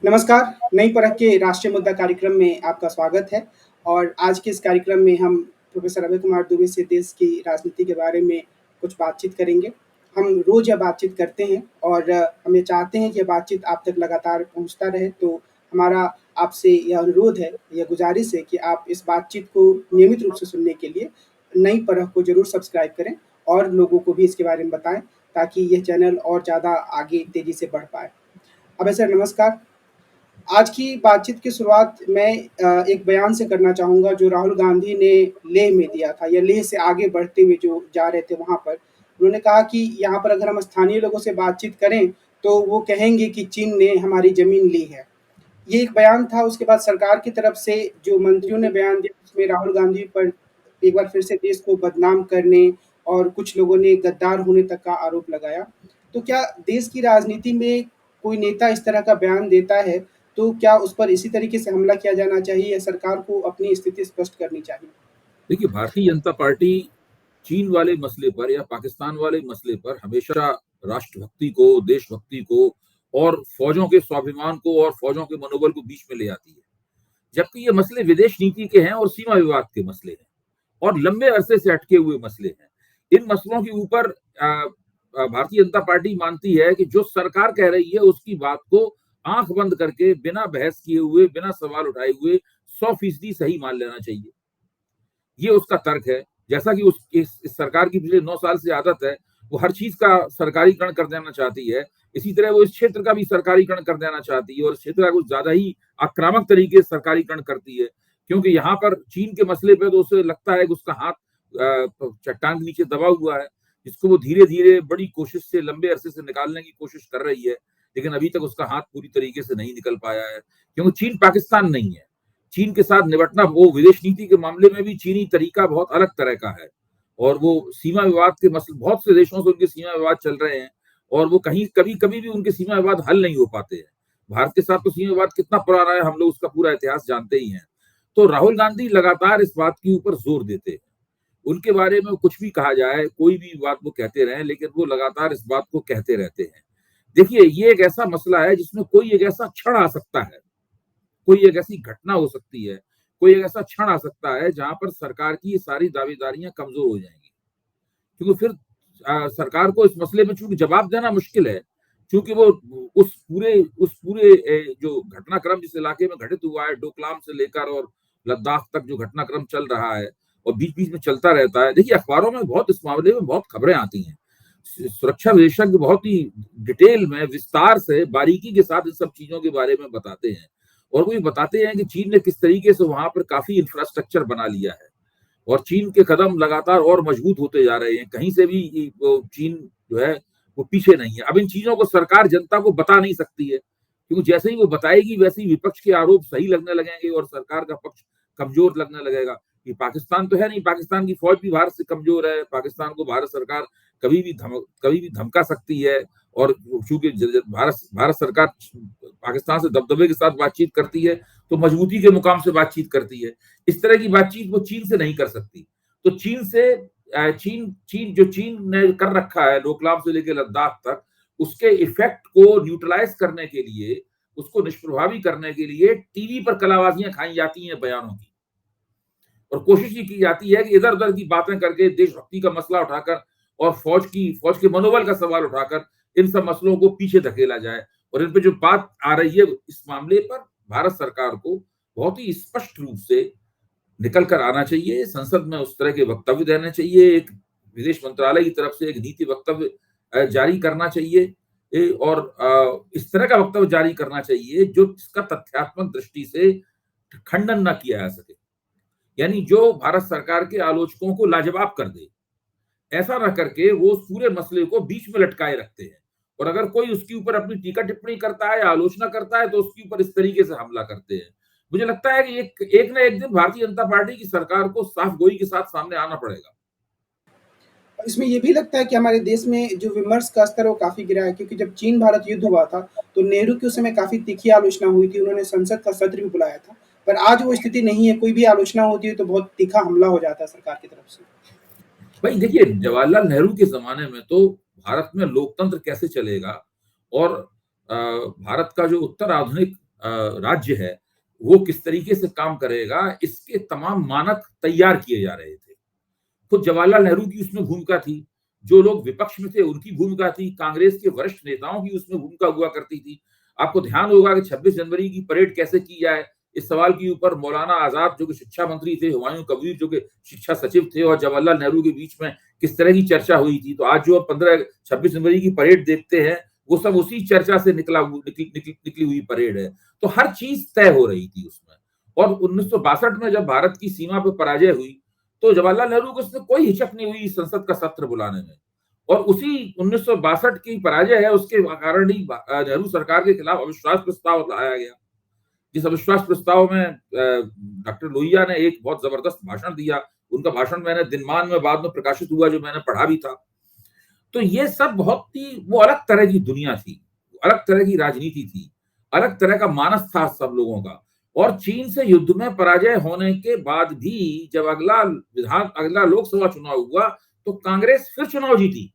नमस्कार, नई परख के राष्ट्रीय मुद्दा कार्यक्रम में आपका स्वागत है और आज के इस कार्यक्रम में हम प्रोफ़ेसर अभय कुमार दुबे से देश की राजनीति के बारे में कुछ बातचीत करेंगे। हम रोज़ यह बातचीत करते हैं और हम ये चाहते हैं कि ये बातचीत आप तक लगातार पहुँचता रहे, तो हमारा आपसे यह अनुरोध है, यह गुज़ारिश है कि आप इस बातचीत को नियमित रूप से सुनने के लिए नई परख को ज़रूर सब्सक्राइब करें और लोगों को भी इसके बारे में बताएँ, ताकि यह चैनल और ज़्यादा आगे तेज़ी से बढ़ पाए। अभय सर नमस्कार। आज की बातचीत की शुरुआत मैं एक बयान से करना चाहूँगा जो राहुल गांधी ने लेह में दिया था या लेह से आगे बढ़ते हुए जो जा रहे थे वहाँ पर। उन्होंने कहा कि यहाँ पर अगर हम स्थानीय लोगों से बातचीत करें, तो वो कहेंगे कि चीन ने हमारी ज़मीन ली है। ये एक बयान था, उसके बाद सरकार की तरफ से जो मंत्रियों ने बयान दिया, उसमें राहुल गांधी पर एक बार फिर से देश को बदनाम करने और कुछ लोगों ने गद्दार होने तक का आरोप लगाया। तो क्या देश की राजनीति में कोई नेता इस तरह का बयान देता है, तो क्या उस पर इसी तरीके से हमला किया जाना चाहिए या सरकार को अपनी स्थिति स्पष्ट करनी चाहिए? देखिए, भारतीय जनता पार्टी चीन वाले मसले पर या पाकिस्तान वाले मसले पर हमेशा राष्ट्रभक्ति को, देशभक्ति को और फौजों के स्वाभिमान को और फौजों के मनोबल को बीच में ले आती है। जबकि ये मसले विदेश नीति के हैं और सीमा विवाद के मसले हैं और लंबे अरसे से अटके हुए मसले हैं। इन मसलों के ऊपर भारतीय जनता पार्टी मानती है कि जो सरकार कह रही है उसकी बात को आंख बंद करके बिना बहस किए हुए, बिना सवाल उठाए हुए 100% सही मान लेना चाहिए। ये उसका तर्क है। जैसा कि इस सरकार की पिछले 9 साल से आदत है, वो हर चीज का सरकारीकरण कर देना चाहती है। इसी तरह वो इस क्षेत्र का भी सरकारीकरण कर देना चाहती है और इस क्षेत्र का कुछ ज्यादा ही आक्रामक तरीके से सरकारीकरण करती है, क्योंकि यहाँ पर चीन के मसले पे तो उसे लगता है कि उसका हाथ चट्टान के नीचे दबा हुआ है, जिसको वो धीरे धीरे बड़ी कोशिश से लंबे अरसे से निकालने की कोशिश कर रही है, लेकिन अभी तक उसका हाथ पूरी तरीके से नहीं निकल पाया है, क्योंकि चीन पाकिस्तान नहीं है। चीन के साथ निपटना, वो विदेश नीति के मामले में भी चीनी तरीका बहुत अलग तरह का है और वो सीमा विवाद के मसले, बहुत से देशों से उनके सीमा विवाद चल रहे हैं और वो कहीं कभी कभी भी उनके सीमा विवाद हल नहीं हो पाते हैं। भारत के साथ तो सीमा विवाद कितना पुराना है, हम लोग उसका पूरा इतिहास जानते ही हैं। तो राहुल गांधी लगातार इस बात के ऊपर जोर देते हैं। उनके बारे में कुछ भी कहा जाए, कोई भी बात वो कहते रहे, लेकिन वो लगातार इस बात को कहते रहते हैं। देखिए, ये एक ऐसा मसला है जिसमें कोई एक ऐसा क्षण आ सकता है, कोई एक ऐसी घटना हो सकती है, कोई एक ऐसा क्षण आ सकता है जहां पर सरकार की ये सारी दावेदारियां कमजोर हो जाएंगी, क्योंकि फिर सरकार को इस मसले में चूंकि जवाब देना मुश्किल है, क्योंकि वो उस पूरे जो घटनाक्रम जिस इलाके में घटित हुआ है, डोकलाम से लेकर और लद्दाख तक जो घटनाक्रम चल रहा है और बीच बीच में चलता रहता है। देखिए, अखबारों में बहुत इस मामले में बहुत खबरें आती हैं, सुरक्षा विशेषज्ञ बहुत ही डिटेल में, विस्तार से, बारीकी के साथ इन सब चीजों के बारे में बताते हैं और वो ये बताते हैं कि चीन ने किस तरीके से वहां पर काफी इंफ्रास्ट्रक्चर बना लिया है और चीन के कदम लगातार और मजबूत होते जा रहे हैं। कहीं से भी चीन जो है वो पीछे नहीं है। अब इन चीजों को सरकार जनता को बता नहीं सकती है, क्योंकि जैसे ही वो बताएगी वैसे ही विपक्ष के आरोप सही लगने लगेंगे और सरकार का पक्ष कमजोर लगने लगेगा कि पाकिस्तान तो है नहीं, पाकिस्तान की फौज भी भारत से कमजोर है, पाकिस्तान को भारत सरकार कभी भी धमका सकती है और चूंकि भारत भारत सरकार पाकिस्तान से दबदबे के साथ बातचीत करती है, तो मजबूती के मुकाम से बातचीत करती है। इस तरह की बातचीत वो चीन से नहीं कर सकती। तो चीन ने कर रखा है डोकलाम से लेकर लद्दाख तक, उसके इफेक्ट को न्यूट्रलाइज करने के लिए, उसको निष्प्रभावी करने के लिए टीवी पर कलाबाजियां खाई जाती हैं बयानों की, और कोशिश ये की जाती है कि इधर उधर की बातें करके देशभक्ति का मसला उठाकर और फौज के मनोबल का सवाल उठाकर इन सब मसलों को पीछे धकेला जाए। और इन पे जो बात आ रही है, इस मामले पर भारत सरकार को बहुत ही स्पष्ट रूप से निकल कर आना चाहिए, संसद में उस तरह के वक्तव्य देने चाहिए, एक विदेश मंत्रालय की तरफ से एक नीति वक्तव्य जारी करना चाहिए और इस तरह का वक्तव्य जारी करना चाहिए जो इसका तथ्यात्मक दृष्टि से खंडन ना किया जा सके, यानी जो भारत सरकार के आलोचकों को लाजवाब कर दे। ऐसा ना करके वो उस पूरे मसले को बीच में लटकाए रखते हैं और अगर कोई उसके ऊपर अपनी टीका टिप्पणी करता है या आलोचना करता है तो उसके ऊपर इस तरीके से हमला करते हैं। मुझे लगता है कि एक ना एक दिन भारतीय जनता पार्टी की सरकार को साफ गोई के साथ सामने आना पड़ेगा। इसमें ये भी लगता है कि हमारे देश में जो विमर्श का स्तर है वो काफ़ी गिरा है, क्योंकि जब चीन-भारत युद्ध हुआ था, तो नेहरू की उस समय काफ़ी तीखी आलोचना हुई थी, उन्होंने संसद का सत्र भी बुलाया था। पर आज वो स्थिति नहीं है, कोई भी आलोचना होती है तो बहुत तीखा हमला हो जाता है सरकार की तरफ से। भाई देखिए, जवाहरलाल नेहरू के जमाने में तो भारत में लोकतंत्र कैसे चलेगा और भारत का जो उत्तर आधुनिक राज्य है वो किस तरीके से काम करेगा, इसके तमाम मानक तैयार किए जा रहे थे। खुद जवाहरलाल नेहरू की उसमें भूमिका थी, जो लोग विपक्ष में थे उनकी भूमिका थी, कांग्रेस के वरिष्ठ नेताओं की उसमें भूमिका हुआ करती थी। आपको ध्यान होगा कि 26 जनवरी की परेड कैसे की जाए, इस सवाल के ऊपर मौलाना आजाद जो कि शिक्षा मंत्री थे, हुमायूं कबीर जो कि शिक्षा सचिव थे और जवाहरलाल नेहरू के बीच में किस तरह की चर्चा हुई थी। तो आज जो 26 जनवरी की परेड देखते हैं वो सब उसी चर्चा से निकली हुई परेड है। तो हर चीज तय हो रही थी उसमें। और 1962 में जब भारत की सीमा पर पराजय हुई तो जवाहरलाल नेहरू को उसमें कोई हिचक नहीं हुई संसद का सत्र बुलाने में। और उसी 1962 की पराजय है उसके कारण ही नेहरू सरकार के खिलाफ अविश्वास प्रस्ताव लाया गया। जिस अविश्वास प्रस्ताव में डॉक्टर लोहिया ने एक बहुत जबरदस्त भाषण दिया। उनका भाषण मैंने दिनमान में बाद में प्रकाशित हुआ, जो मैंने पढ़ा भी था। तो ये सब बहुत ही वो अलग तरह की दुनिया थी, अलग तरह की राजनीति थी, अलग तरह का मानस था सब लोगों का। और चीन से युद्ध में पराजय होने के बाद भी जब अगला लोकसभा चुनाव हुआ तो कांग्रेस फिर चुनाव जीती।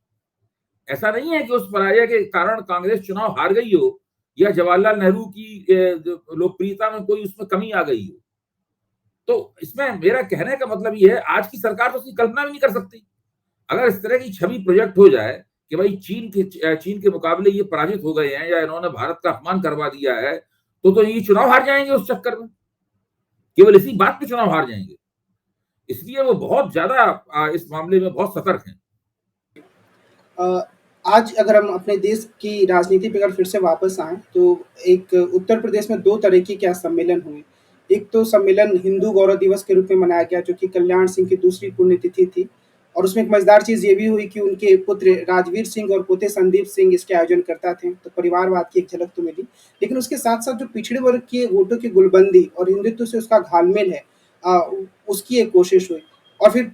ऐसा नहीं है कि उस पराजय के कारण कांग्रेस चुनाव हार गई हो या जवाहरलाल नेहरू की लोकप्रियता में कोई उसमें कमी आ गई हो। तो इसमें मेरा कहने का मतलब ये है, आज की सरकार तो उसकी कल्पना भी नहीं कर सकती। अगर इस तरह की छवि प्रोजेक्ट हो जाए कि भाई चीन के मुकाबले ये पराजित हो गए हैं या इन्होंने भारत का अपमान करवा दिया है, तो ये चुनाव हार जाएंगे उस चक्कर में, केवल इसी बात पे चुनाव हार जाएंगे। इसलिए वो बहुत ज्यादा इस मामले में बहुत सतर्क हैं। आज अगर हम अपने देश की राजनीति पे अगर फिर से वापस आएँ, तो एक उत्तर प्रदेश में 2 तरह के क्या सम्मेलन हुए। एक तो सम्मेलन हिंदू गौरव दिवस के रूप में मनाया गया, जो कि कल्याण सिंह की दूसरी पुण्यतिथि थी। और उसमें एक मज़ेदार चीज़ ये भी हुई कि उनके पुत्र राजवीर सिंह और पोते संदीप सिंह इसके आयोजनकर्ता थे, तो परिवारवाद की एक झलक तो मिली। लेकिन उसके साथ-साथ जो पिछड़े वर्ग के वोटों की गुलबंदी और हिंदुत्व से उसका घालमेल है, उसकी एक कोशिश हुई। और फिर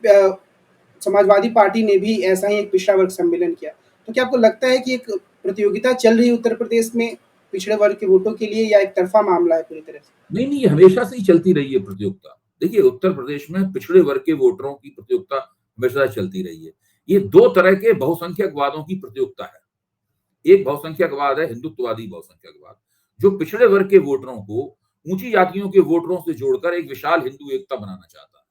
समाजवादी पार्टी ने भी ऐसा ही एक पिछड़ा वर्ग सम्मेलन किया। तो क्या आपको लगता है कि एक प्रतियोगिता चल रही है उत्तर प्रदेश में पिछड़े वर्ग के वोटों के लिए, या एक तरफा मामला है पूरी तरह से? नहीं, ये हमेशा से ही चलती रही है प्रतियोगिता। देखिए, उत्तर प्रदेश में पिछड़े वर्ग के वोटरों की प्रतियोगिता हमेशा से चलती रही है। ये 2 तरह के बहुसंख्यकवादों की प्रतियोगिता है। एक बहुसंख्यकवाद है हिंदुत्ववादी बहुसंख्यकवाद, जो पिछड़े वर्ग के वोटरों को ऊंची जातियों के वोटरों से जोड़कर एक विशाल हिंदू एकता बनाना चाहता है।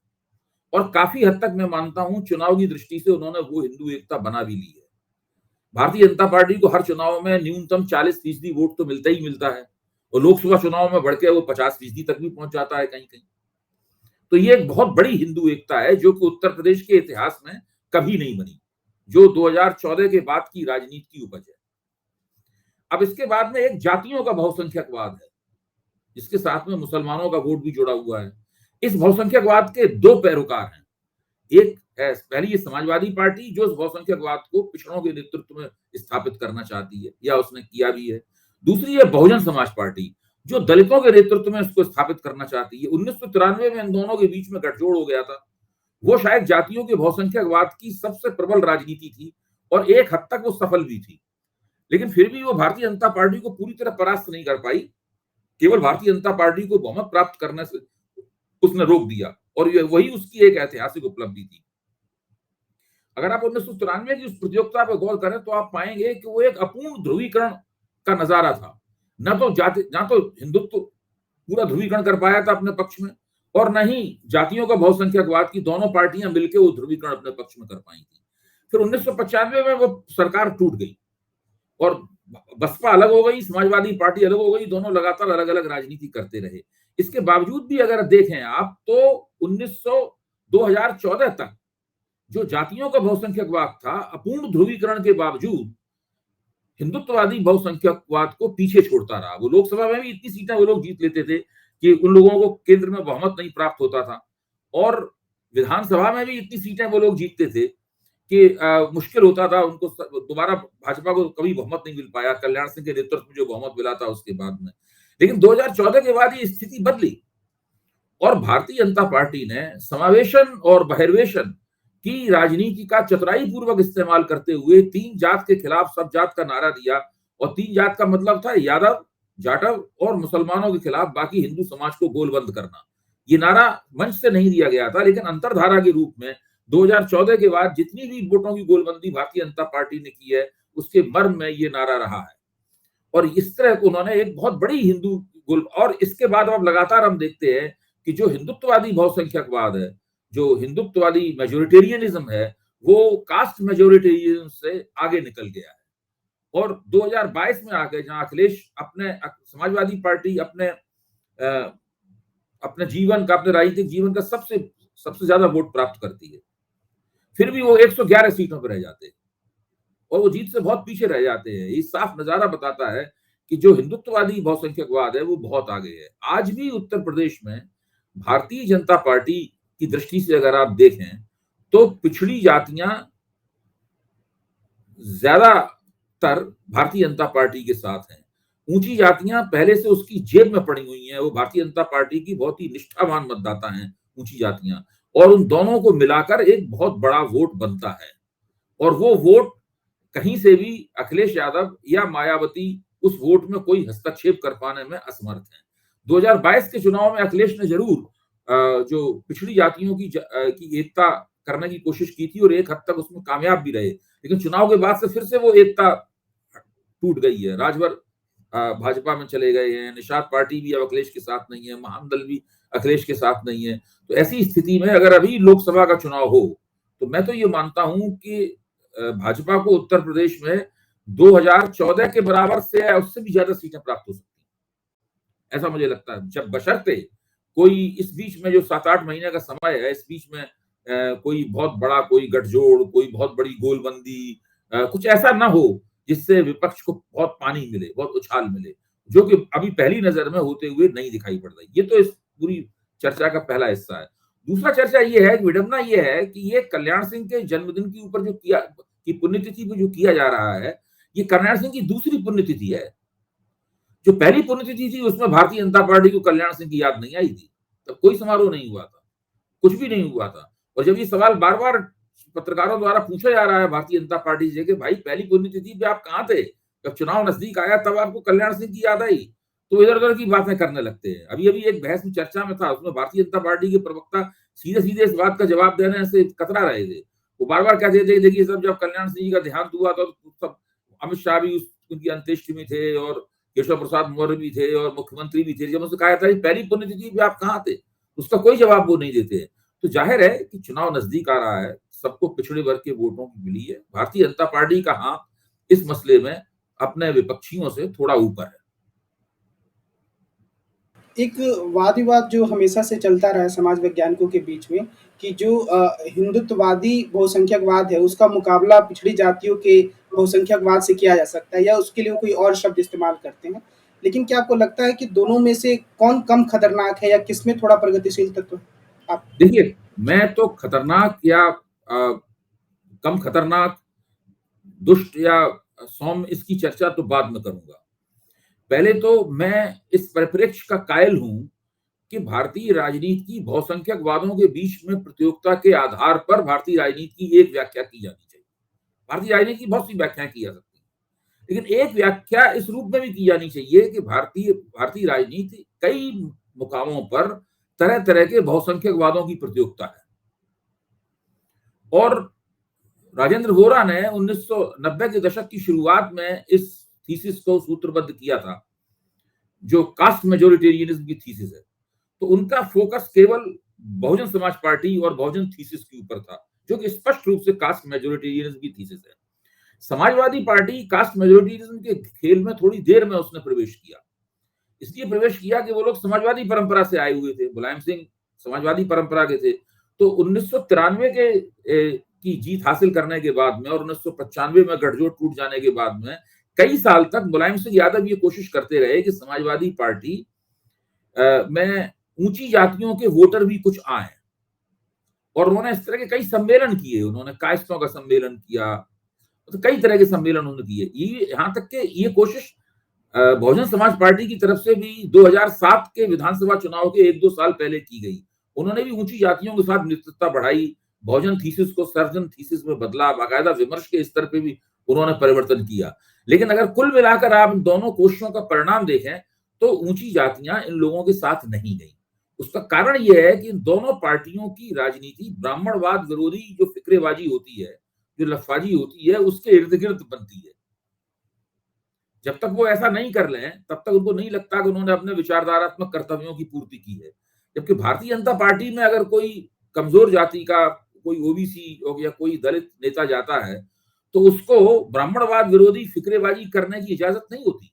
और काफी हद तक मैं मानता हूं चुनाव की दृष्टि से उन्होंने वो हिंदू एकता बना भी ली है। भारतीय जनता पार्टी को हर चुनाव में न्यूनतम 40% वोट तो मिलता ही मिलता है, और लोकसभा चुनाव में बढ़ के वो 50% तक भी पहुंच जाता है कहीं कहीं। तो ये एक बहुत बड़ी हिंदू एकता है जो कि उत्तर प्रदेश के इतिहास में कभी नहीं बनी, जो 2014 के बाद की राजनीति की उपज है। अब इसके बाद में एक जातियों का बहुसंख्यकवाद है, जिसके साथ में मुसलमानों का वोट भी जुड़ा हुआ है। इस बहुसंख्यकवाद के 2 पैरोकार हैं। एक है पहली ये समाजवादी पार्टी, जो इस बहुसंख्यकवाद को पिछड़ों के नेतृत्व में स्थापित करना चाहती है या उसने किया भी है। दूसरी है बहुजन समाज पार्टी, जो दलितों के नेतृत्व में इसको स्थापित करना चाहती है। 1993 में इन दोनों के बीच में गठजोड़ हो गया था। वो शायद जातियों के बहुसंख्यकवाद की सबसे प्रबल राजनीति थी और एक हद तक वो सफल भी थी। लेकिन फिर भी वो भारतीय जनता पार्टी को पूरी तरह परास्त नहीं कर पाई। केवल भारतीय जनता पार्टी को बहुमत प्राप्त करने से उसने रोक दिया, और वही उसकी एक ऐतिहासिक उपलब्धि थी। अगर आप 1993 की उस प्रतियोगिता पर गौर करें तो आप पाएंगे कि वो एक अपूर्ण ध्रुवीकरण का नजारा था। न तो हिंदुत्व पूरा ध्रुवीकरण कर पाया था अपने पक्ष में, और न ही जातियों का बहुसंख्यकवाद की दोनों पार्टियां मिलकर वो ध्रुवीकरण अपने पक्ष में कर पाई थी। फिर 1995 में वो सरकार टूट गई और बसपा अलग हो गई, समाजवादी पार्टी अलग हो गई, दोनों लगातार अलग अलग राजनीति करते रहे। इसके बावजूद भी अगर देखें आप तो 2014 तक जो जातियों का बहुसंख्यकवाद था, अपूर्ण ध्रुवीकरण के बावजूद हिंदुत्ववादी बहुसंख्यकवाद को पीछे छोड़ता रहा। वो लोकसभा में भी इतनी सीटें वो लोग जीत लेते थे कि उन लोगों को केंद्र में बहुमत नहीं प्राप्त होता था, और विधानसभा में भी इतनी सीटें वो लोग जीतते थे कि मुश्किल होता था उनको दोबारा भाजपा को कभी बहुमत नहीं मिल पाया। कल्याण सिंह के नेतृत्व में जो बहुमत मिला था उसके बाद में। लेकिन 2014 के बाद ये स्थिति बदली और भारतीय जनता पार्टी ने समावेशन और बहिर्वेशन की राजनीति का चतुराई पूर्वक इस्तेमाल करते हुए 3 जात के खिलाफ सब जात का नारा दिया। और 3 जात का मतलब था यादव, जाटव और मुसलमानों के खिलाफ बाकी हिंदू समाज को गोलबंद करना। ये नारा मंच से नहीं दिया गया था, लेकिन अंतरधारा के रूप में 2014 के बाद जितनी भी वोटों की गोलबंदी भारतीय जनता पार्टी ने की है, उसके मर्म में ये नारा रहा है। और इस तरह को उन्होंने एक बहुत बड़ी हिंदू गुल, और इसके बाद अब लगातार हम देखते हैं कि जो हिंदुत्ववादी बहुसंख्यकवाद है, जो हिंदुत्ववादी मेजोरिटेरियनिज्म है, वो कास्ट मेजोरिटेरियनिज्म से आगे निकल गया है। और 2022 में आके जहां अखिलेश अपने समाजवादी पार्टी अपने जीवन का, अपने राजनीतिक जीवन का सबसे सबसे ज्यादा वोट प्राप्त करती है, फिर भी वो 111 सीटों पर रह जाते हैं और वो जीत से बहुत पीछे रह जाते हैं। ये साफ नजारा बताता है कि जो हिंदुत्ववादी बहुसंख्यकवाद है वो बहुत आगे है। आज भी उत्तर प्रदेश में भारतीय जनता पार्टी की दृष्टि से अगर आप देखें तो पिछड़ी जातियां ज्यादातर भारतीय जनता पार्टी के साथ हैं। ऊंची जातियां पहले से उसकी जेब में पड़ी हुई हैं, वो भारतीय जनता पार्टी की बहुत ही निष्ठावान मतदाता हैं ऊंची जातियां, और उन दोनों को मिलाकर एक बहुत बड़ा वोट बनता है। और वो वोट कहीं से भी अखिलेश यादव या मायावती उस वोट में कोई हस्तक्षेप कर पाने में असमर्थ हैं। 2022 के चुनाव में अखिलेश ने जरूर जो पिछड़ी जातियों की एकता करने की कोशिश की थी और एक हद तक उसमें कामयाब भी रहे, लेकिन चुनाव के बाद से फिर से वो एकता टूट गई है। राजभर भाजपा में चले गए हैं, निषाद पार्टी भी अब अखिलेश के साथ नहीं है, महामंडल भी अखिलेश के साथ नहीं है। तो ऐसी स्थिति में अगर अभी लोकसभा का चुनाव हो तो मैं तो ये मानता हूं कि भाजपा को उत्तर प्रदेश में 2014 के बराबर से या उससे भी ज्यादा सीटें प्राप्त हो सकती हैं, ऐसा मुझे लगता है। जब बशर्ते कोई इस बीच में जो 7-8 महीने का समय है, इस बीच में कोई बहुत बड़ा कोई गठजोड़, कोई बहुत बड़ी गोलबंदी, कुछ ऐसा ना हो जिससे विपक्ष को बहुत पानी मिले, बहुत उछाल मिले, जो कि अभी पहली नजर में होते हुए नहीं दिखाई पड़ रही। ये तो इस पूरी चर्चा का पहला हिस्सा है। दूसरा चर्चा ये है, विडंबना ये है कि ये कल्याण सिंह के जन्मदिन के ऊपर जो किया की पुण्यतिथि पे जो किया जा रहा है, ये कल्याण सिंह की दूसरी पुण्यतिथि है। जो पहली पुण्यतिथि थी उसमें भारतीय जनता पार्टी को कल्याण सिंह की याद नहीं आई थी, तब कोई समारोह नहीं हुआ था, कुछ भी नहीं हुआ था। और जब ये सवाल बार बार पत्रकारों द्वारा पूछा जा रहा है भारतीय जनता पार्टी से कि भाई पहली पुण्यतिथि पे आप कहाँ थे, जब चुनाव नजदीक आया तब आपको कल्याण सिंह की याद आई, तो इधर उधर की बातें करने लगते हैं। अभी अभी एक बहस में चर्चा में था, उसमें भारतीय जनता पार्टी के प्रवक्ता सीधे सीधे इस बात का जवाब देने से कतरा रहे थे। वो बार बार कहते थे देखिए सब, जब कल्याण सिंह जी का देहांत हुआ था तो सब अमित शाह भी उनकी अंत्येष्टि में थे और केशव प्रसाद मौर्य भी थे और मुख्यमंत्री भी थे। जब उनसे कहा था पहली पुण्यतिथि पे आप कहाँ थे, उसका कोई जवाब वो नहीं देते। तो जाहिर है कि चुनाव नजदीक आ रहा है, सबको पिछड़े वर्ग के वोटों की मिली है। भारतीय जनता पार्टी का हाथ इस मसले में अपने विपक्षियों से थोड़ा ऊपर है। एक वाद विवाद जो हमेशा से चलता रहा है समाज वैज्ञानिकों के बीच में कि जो हिंदुत्ववादी बहुसंख्यकवाद है उसका मुकाबला पिछड़ी जातियों के बहुसंख्यकवाद से किया जा सकता है या उसके लिए कोई और शब्द इस्तेमाल करते हैं। लेकिन क्या आपको लगता है कि दोनों में से कौन कम खतरनाक है या किसमें थोड़ा प्रगतिशील तत्व है? आप देखिए, मैं तो खतरनाक या कम खतरनाक, दुष्ट या सौम्य, इसकी चर्चा तो बाद में करूंगा। पहले तो मैं इस परिप्रेक्ष्य का कायल हूं कि भारतीय राजनीति की बहुसंख्यकवादों के बीच में प्रतियोगिता के आधार पर भारतीय राजनीति की एक व्याख्या की जानी चाहिए। भारतीय राजनीति की बहुत सी व्याख्याएं की जा सकती हैं, लेकिन एक व्याख्या इस रूप में भी की जानी चाहिए कि भारतीय भारतीय राजनीति कई मुकामों पर तरह तरह के बहुसंख्यकवादों की प्रतियोगिता है। और राजेंद्र वोरा ने 1990 के दशक की शुरुआत में इस थीसिस को सूत्रबद्ध किया था, जो कास्ट मेजोरिटेरियनिज्म की थीसिस है। तो उनका फोकस केवल बहुजन समाज पार्टी और बहुजन थीसिस के ऊपर था, जो कि स्पष्ट रूप से कास्ट मेजोरिटेरियनिज्म की थीसिस है। समाजवादी पार्टी कास्ट मेजोरिटेरियनिज्म के खेल में थोड़ी देर में उसने प्रवेश किया। इसलिए प्रवेश किया कि वो लोग समाजवादी परंपरा से आए हुए थे, मुलायम सिंह समाजवादी परंपरा के थे। तो 1993 की जीत हासिल करने के बाद में और 1995 में गठजोड़ टूट जाने के बाद में कई साल तक मुलायम सिंह यादव ये कोशिश करते रहे कि समाजवादी पार्टी में ऊंची जातियों के वोटर भी कुछ आए, और उन्होंने इस तरह के कई सम्मेलन किए। उन्होंने कायस्थों का सम्मेलन किया, तो कई तरह के सम्मेलन उन्होंने किए। ये यहाँ तक के ये कोशिश बहुजन समाज पार्टी की तरफ से भी 2007 के विधानसभा चुनाव के 1-2 साल पहले की गई। उन्होंने भी ऊंची जातियों के साथ मित्रता बढ़ाई, बहुजन थीसिस को सर्वजन थीसिस में बदला, बाकायदा विमर्श के स्तर पे भी उन्होंने परिवर्तन किया। लेकिन अगर कुल मिलाकर आप इन दोनों कोशिशों का परिणाम देखें तो ऊंची जातियां इन लोगों के साथ नहीं गई। उसका कारण यह है कि इन दोनों पार्टियों की राजनीति ब्राह्मणवाद विरोधी जो फिक्रेबाजी होती है, जो लफाजी होती है, उसके इर्द गिर्द बनती है। जब तक वो ऐसा नहीं कर लें तब तक उनको नहीं लगता कि उन्होंने अपने विचारधारात्मक कर्तव्यों की पूर्ति की है। जबकि भारतीय जनता पार्टी में अगर कोई कमजोर जाति का, कोई ओबीसी हो गया, कोई दलित नेता जाता है तो उसको ब्राह्मणवाद विरोधी फिक्रेबाजी करने की इजाजत नहीं होती।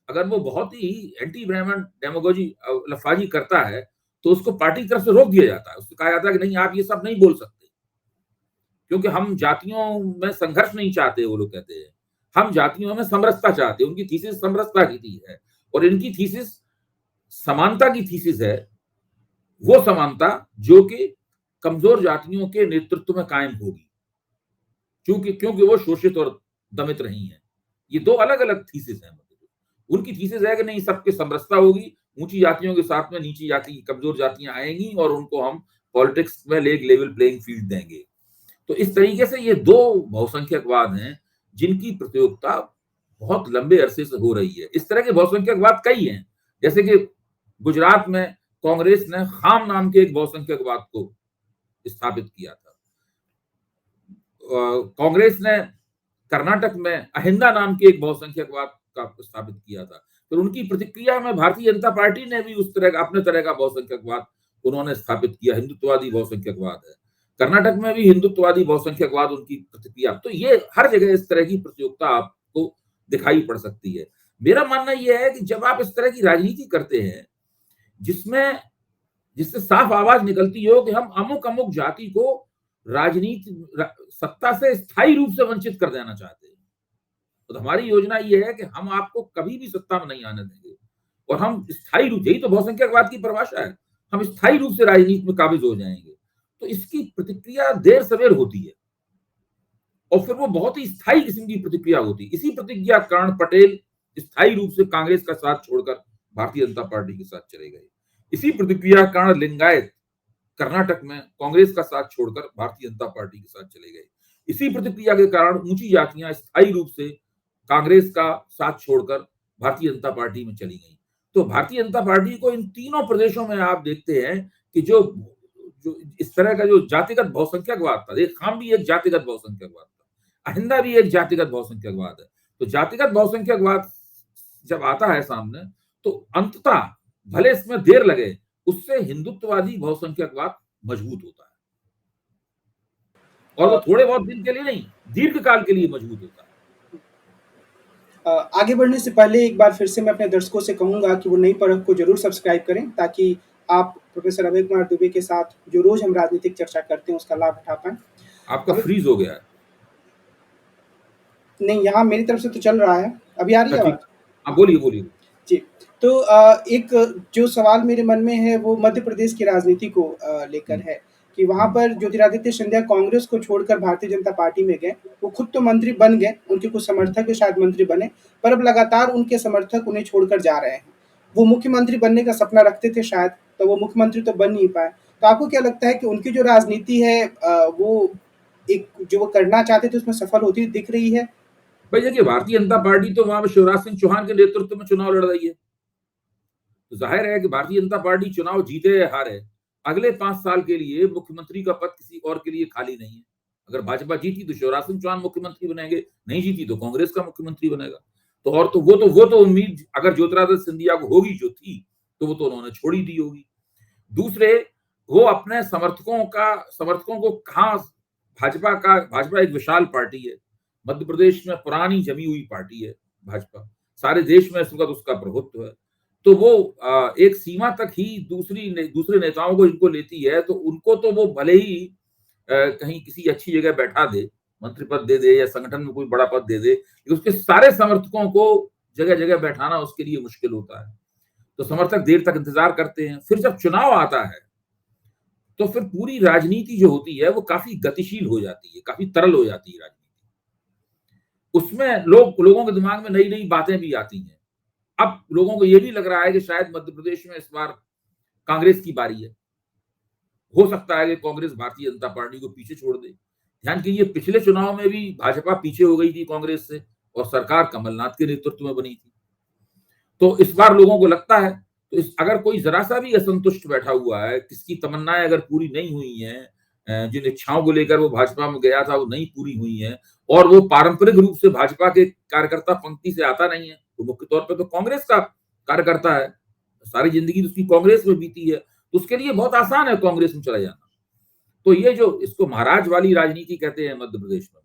अगर वो बहुत ही एंटी ब्राह्मण डेमागोजी लफाजी करता है तो उसको पार्टी की तरफ से रोक दिया जाता है। उसको कहा जाता है कि नहीं, आप ये सब नहीं बोल सकते, क्योंकि हम जातियों में संघर्ष नहीं चाहते। वो लोग कहते हैं हम जातियों में समरसता चाहते हैं। उनकी थीसिस समरसता की थी है और इनकी थीसिस समानता की थीसिस है। वो समानता जो कि कमजोर जातियों के नेतृत्व में कायम होगी, क्योंकि वो शोषित और दमित रही हैं। ये दो अलग अलग थीसिस हैं। उनकी थीसिस है कि नहीं, सबके समरसता होगी, ऊंची जातियों के साथ में नीची जाति, कमजोर जातियां आएंगी और उनको हम पॉलिटिक्स में एक लेवल प्लेइंग फील्ड देंगे। तो इस तरीके से ये दो बहुसंख्यकवाद हैं जिनकी प्रतियोगिता बहुत लंबे अरसे से हो रही है। इस तरह के बहुसंख्यकवाद कई हैं, जैसे कि गुजरात में कांग्रेस ने खाम नाम के एक बहुसंख्यकवाद को स्थापित किया था। कांग्रेस ने कर्नाटक में अहिंदा नाम के एक बहुसंख्यकवाद का स्थापित किया था। फिर उनकी प्रतिक्रिया में भारतीय जनता पार्टी ने भी उस तरह का अपने तरह का बहुसंख्यकवाद उन्होंने स्थापित किया, हिंदुत्ववादी बहुसंख्यकवाद है। कर्नाटक में भी हिंदुत्ववादी बहुसंख्यकवाद उनकी प्रतिक्रिया। तो ये हर जगह इस तरह की प्रतियोगिता आपको दिखाई पड़ सकती है। मेरा मानना यह है कि जब आप इस तरह की राजनीति करते हैं जिससे साफ आवाज निकलती हो कि हम अमुक अमुक जाति को राजनीति सत्ता से स्थायी रूप से वंचित कर देना चाहते हैं, तो हमारी योजना ये है कि हम आपको कभी भी सत्ता में नहीं आने देंगे और हम स्थायी रूप, यही तो बहुसंख्यकवाद की परिभाषा है, हम स्थायी रूप से राजनीति में काबिज हो जाएंगे। तो इसकी प्रतिक्रिया देर सवेर होती है और फिर वो बहुत ही स्थायी किस्म की प्रतिक्रिया होती है। इसी प्रतिक्रिया के कारण पटेल स्थायी रूप से कांग्रेस का साथ छोड़कर भारतीय जनता पार्टी के साथ चले गए। इसी प्रतिक्रिया के कारण लिंगायत कर्नाटक में कांग्रेस का साथ छोड़कर भारतीय जनता पार्टी के साथ चले गए। इसी प्रतिक्रिया के कारण ऊंची जातियां स्थायी रूप से कांग्रेस का साथ छोड़कर भारतीय जनता पार्टी में चली गई। तो भारतीय जनता पार्टी को इन तीनों प्रदेशों में आप देखते हैं कि जो इस तरह का जो जातिगत बहुसंख्यकवाद था, खाम भी एक जातिगत बहुसंख्यकवाद था, अहिंदा भी एक जातिगत बहुसंख्यकवाद है। तो जातिगत बहुसंख्यकवाद जब आता है सामने तो अंततः भले इसमें देर लगे, उससे हिंदुत्ववादी बहुसंख्यकवाद मजबूत होता है और वो थोड़े बहुत दिन के लिए नहीं, दीर्घकाल के लिए मजबूत होता है। आगे बढ़ने से पहले एक बार फिर से मैं अपने दर्शकों से कहूंगा कि वो नई परख को जरूर सब्सक्राइब करें ताकि आप प्रोफेसर अभय कुमार दुबे के साथ जो रोज हम राजनीतिक चर्चा करते हैं उसका लाभ उठा पाएं। आपका फ्रीज हो गया है? नहीं, यहाँ मेरी तरफ से तो चल रहा है। अभी आ रही है आवाज? हाँ, बोलिए जी। तो एक जो सवाल मेरे मन में है वो मध्य प्रदेश की राजनीति को लेकर है कि वहाँ पर ज्योतिरादित्य सिंधिया कांग्रेस को छोड़कर भारतीय जनता पार्टी में गए। वो खुद तो मंत्री बन गए, उनके कुछ समर्थक भी शायद मंत्री बने, पर अब लगातार उनके समर्थक उन्हें छोड़कर जा रहे हैं। वो मुख्यमंत्री बनने का सपना रखते थे शायद, तो वो मुख्यमंत्री तो बन नहीं पाए। तो आपको क्या लगता है कि उनकी जो राजनीति है वो एक जो वो करना चाहते थे उसमें सफल होती दिख रही है? भाई देखिए, भारतीय जनता पार्टी तो वहां पर शिवराज सिंह चौहान के नेतृत्व में चुनाव लड़ रही है, तो जाहिर है कि भारतीय जनता पार्टी चुनाव जीते या हारे, अगले 5 साल के लिए मुख्यमंत्री का पद किसी और के लिए खाली नहीं है। अगर भाजपा जीती तो शिवराज सिंह चौहान मुख्यमंत्री बनेंगे, नहीं जीती तो कांग्रेस का मुख्यमंत्री बनेगा। तो और तो वो तो उम्मीद अगर ज्योतिरादित्य सिंधिया को होगी जो थी, तो वो तो उन्होंने छोड़ ही दी होगी। दूसरे, वो अपने समर्थकों को कहा, भाजपा एक विशाल पार्टी है, मध्य प्रदेश में पुरानी जमी हुई पार्टी है भाजपा, सारे देश में इस वक्त उसका प्रभुत्व है। तो वो एक सीमा तक ही दूसरे नेताओं को इनको लेती है, तो उनको तो वो भले ही कहीं किसी अच्छी जगह बैठा दे, मंत्री पद दे दे या संगठन में कोई बड़ा पद दे दे, लेकिन उसके सारे समर्थकों को जगह जगह बैठाना उसके लिए मुश्किल होता है। तो समर्थक देर तक इंतजार करते हैं। फिर जब चुनाव आता है तो फिर पूरी राजनीति जो होती है वो काफी गतिशील हो जाती है, काफी तरल हो जाती है राजनीति। उसमें लोगों के दिमाग में नई नई बातें भी आती हैं। अब लोगों को यह भी लग रहा है कि शायद मध्य प्रदेश में इस बार कांग्रेस की बारी है, हो सकता है कि कांग्रेस भारतीय जनता पार्टी को पीछे छोड़ दे। ध्यान कीजिए, पिछले चुनाव में भी भाजपा पीछे हो गई थी कांग्रेस से और सरकार कमलनाथ के नेतृत्व में बनी थी। तो इस बार लोगों को लगता है, तो अगर कोई जरा सा भी असंतुष्ट बैठा हुआ है, किसकी तमन्नाएं अगर पूरी नहीं हुई हैं, जिन इच्छाओं को लेकर वो भाजपा में गया था वो नहीं पूरी हुई हैं, और वो पारंपरिक रूप से भाजपा के कार्यकर्ता पंक्ति से आता नहीं है, वो मुख्य तौर पे तो कांग्रेस का कार्यकर्ता है, सारी जिंदगी तो उसकी कांग्रेस में बीती है, तो उसके लिए बहुत आसान है कांग्रेस में चला जाना। तो ये जो इसको महाराज वाली राजनीति कहते हैं मध्य प्रदेश में,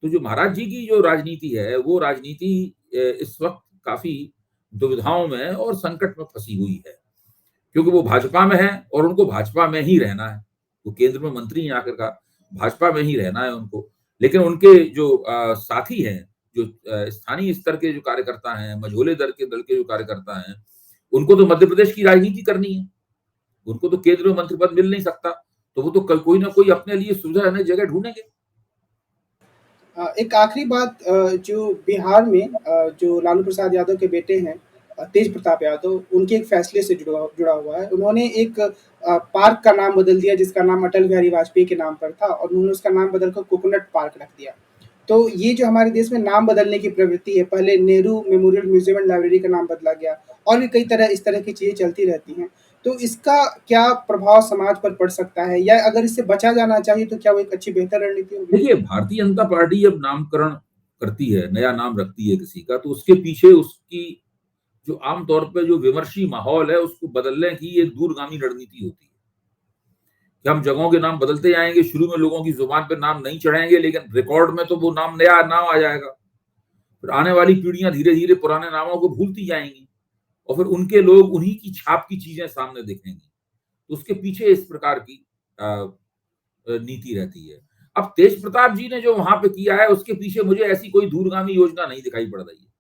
तो जो महाराज जी की जो राजनीति है, वो राजनीति इस वक्त काफी दुविधाओं में और संकट में फंसी हुई है, क्योंकि वो भाजपा में है और उनको भाजपा में ही रहना है। वो केंद्र में मंत्री हैं आखिरकार, भाजपा में ही रहना है उनको। लेकिन उनके जो साथी हैं, जो स्थानीय स्तर के जो कार्यकर्ता हैं, मझोले दल के जो कार्यकर्ता हैं, उनको तो मध्य प्रदेश की राजनीति करनी है, उनको तो केंद्र में मंत्री पद मिल नहीं सकता, तो वो तो कोई ना कोई अपने लिए सुविधाजनक जगह ढूंढेंगे। एक आखिरी बात, जो बिहार में जो लालू प्रसाद यादव के बेटे हैं, तेज प्रताप यादव, उनके एक फैसले से जुड़ा हुआ है। उन्होंने एक पार्क का नाम बदल दिया जिसका नाम अटल बिहारी वाजपेयी के नाम पर था, और उन्होंने उसका नाम बदलकर कोकोनट पार्क रख दिया। तो ये जो हमारे देश में नाम बदलने की प्रवृत्ति है, पहले Nehru memorial museum and library का नाम बदला गया, और भी कई तरह इस तरह की चीज़ें चलती रहती हैं। तो इसका क्या प्रभाव समाज पर पड़ सकता है, या अगर इससे बचा जाना चाहिए तो क्या वो एक अच्छी बेहतर रणनीति होगी? देखिए, भारतीय जनता पार्टी जब नामकरण करती है, नया नाम रखती है किसी का, तो उसके पीछे उसकी जो आमतौर पे जो विमर्शी माहौल है, उसको बदलने की एक दूरगामी रणनीति होती है कि हम जगहों के नाम बदलते जाएंगे, शुरू में लोगों की जुबान पे नाम नहीं चढ़ाएंगे, लेकिन रिकॉर्ड में तो वो नया नाम आ जाएगा। फिर आने वाली पीढ़ियां धीरे धीरे पुराने नामों को भूलती जाएंगी, और फिर उनके लोग उन्हीं की छाप की चीजें सामने दिखेंगी। तो उसके पीछे इस प्रकार की नीति रहती है। अब तेज प्रताप जी ने जो वहां पे किया है, उसके पीछे मुझे ऐसी कोई दूरगामी योजना नहीं दिखाई पड़ रही है,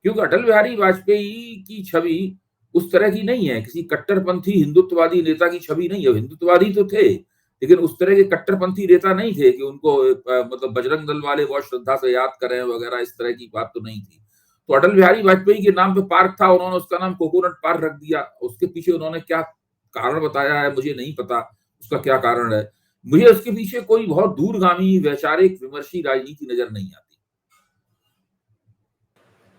क्योंकि अटल बिहारी वाजपेयी की छवि उस तरह की नहीं है, किसी कट्टरपंथी हिंदुत्ववादी नेता की छवि नहीं है। हिंदुत्ववादी तो थे, लेकिन उस तरह के कट्टरपंथी नेता नहीं थे कि उनको मतलब बजरंग दल वाले बहुत श्रद्धा से याद करें वगैरह, इस तरह की बात तो नहीं थी। तो अटल बिहारी वाजपेयी के नाम पे पार्क था, उन्होंने उसका नाम कोकोनट पार्क रख दिया। उसके पीछे उन्होंने क्या कारण बताया है मुझे नहीं पता, उसका क्या कारण है। मुझे उसके पीछे कोई बहुत दूरगामी वैचारिक विमर्शी राजनीति नजर नहीं आती।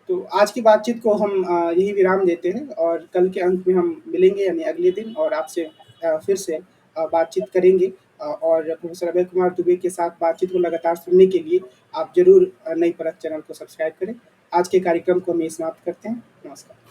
तो आज की बातचीत को हम यही विराम देते हैं, और कल के अंक में हम मिलेंगे, यानी अगले दिन, और आपसे फिर से बातचीत करेंगे। और प्रोफेसर अभय कुमार दुबे के साथ बातचीत को लगातार सुनने के लिए आप ज़रूर नई परख चैनल को सब्सक्राइब करें। आज के कार्यक्रम को हम यहीं समाप्त करते हैं। नमस्कार।